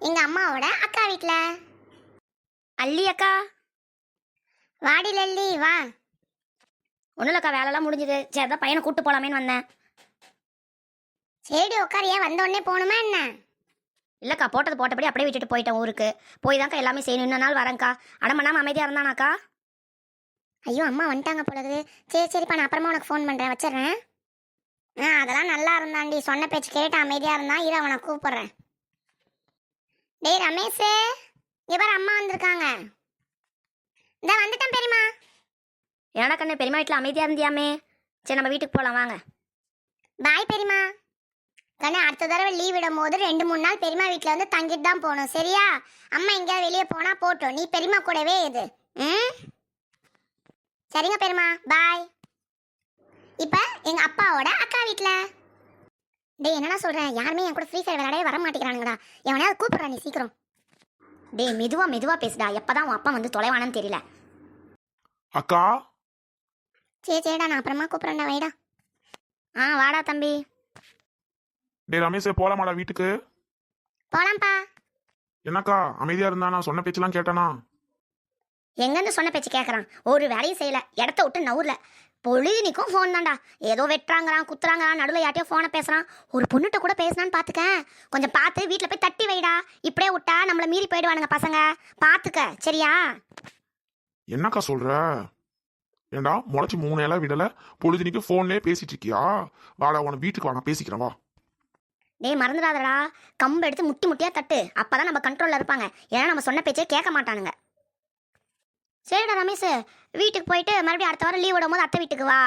எங்க அம்மாவோட அக்கா வீட்ல. அல்லி அக்கா. வாடி லல்லி வா. ஒன்றும் இல்லைக்கா, வேலைலாம் முடிஞ்சுது. சரி தான் பையனை கூப்பிட்டு போகலாமேன்னு வந்தேன். சரி உட்காரியா, வந்த உடனே போகணுமா என்ன? இல்லைக்கா, போட்டது போட்டபடி அப்படியே விட்டுட்டு போயிட்டேன் ஊருக்கு. போய் தான்க்கா எல்லாமே செய்யணும். இன்னொரு நாள் வரேன்க்கா. அடம் பண்ணாமல் அமைதியாக இருந்தானாக்கா? ஐயோ அம்மா வந்துட்டாங்க போலது. சரிப்பா, நான் அப்புறமா உனக்கு ஃபோன் பண்ணுறேன், வச்சிடுறேன். அதெல்லாம் நல்லா இருந்தாண்டி, சொன்ன பேச்சு கேட்டு அமைதியாக இருந்தான். இரு அவனை கூப்பிட்றேன். டேய் ரமேஷ், இவர் அம்மா வந்திருக்காங்க. இந்த வந்துட்டேன் பெரியம்மா. ஏன்னா கண்ணு, பெரியம்மா வீட்டில் அமைதியாக இருந்தியாமே. சரி நம்ம வீட்டுக்கு போகலாம் வாங்க. பாய் பெரியம்மா. கண்ணு, அடுத்த தடவை லீவ் விடும் போது 2-3 நாள் பெரியம்மா வீட்டில் வந்து தங்கிட்டு தான் போகணும், சரியா? அம்மா எங்கேயாவது வெளியே போனால் போட்டோம், நீ பெரியம்மா கூடவே இது. சரிங்க பெரியம்மா, பாய். இப்போ எங்கள் அப்பாவோட அக்கா வீட்டில். டேய் என்னடா சொல்கிறேன், யாருமே என் கூட ஃப்ரீ ஃபயர் விளையாடவே வர மாட்டேங்கிறானுங்கடா. எவனையாவது கூப்பிட்றா நீ சீக்கிரம். டேய் மெதுவாக பேசுடா. எப்போ தான் உன் அப்பா வந்து தொலைவானன்னு தெரியல. அக்கா. சரிடா, நான் அப்புறமா கூப்பிட்றேன்டா, வைடா. வாடா தம்பி. டேய் ரமேஷ், போலாமாடா வீட்டுக்கு? போலாம்ப்பா. என்னக்கா அமைதியா இருந்தா? நான் சொன்ன பேச்செல்லாம் கேட்டானா? எங்கேருந்து சொன்ன பேச்சு கேட்குறான்? ஒரு வேலையும் செய்யல, இடத்த விட்டு நவுர்ல. பொழுதுனிக்கும் ஃபோன் தான்டா. ஏதோ வெட்டுறாங்கிறான், குத்துறாங்கிறான், நடுவில் யார்ட்டையோ ஃபோனை பேசுகிறான். ஒரு பொண்ணுகிட்ட கூட பேசுனான்னு பார்த்துக்க. கொஞ்சம் பார்த்து வீட்டில் போய் தட்டி வைடா. இப்படியே விட்டா நம்மளை மீறி போயிடுவானுங்க பசங்க. பார்த்துக்க, சரியா? என்னக்கா சொல்ற? ஏண்டா முளைச்சி 3 இலை விடல, பொழுதுனிக்கு போன்லயே பேசிட்டு இருக்கியா? வாடா, உன வீட்டுக்கு வா, நான் பேசிக்கிறேன் வா. டேய் மறந்துடாதடா, கம்பு எடுத்து முட்டி முட்டியாக தட்டு. அப்போ தான் நம்ம கண்ட்ரோலில் இருப்பாங்க. ஏன்னா நம்ம சொன்ன பேச்சே கேட்க மாட்டானுங்க. சரிடா ரமேஷ், வீட்டுக்கு போயிட்டு மறுபடியும் அடுத்த வாரம் லீவ் விடும் போது அத்தை வீட்டுக்கு வா.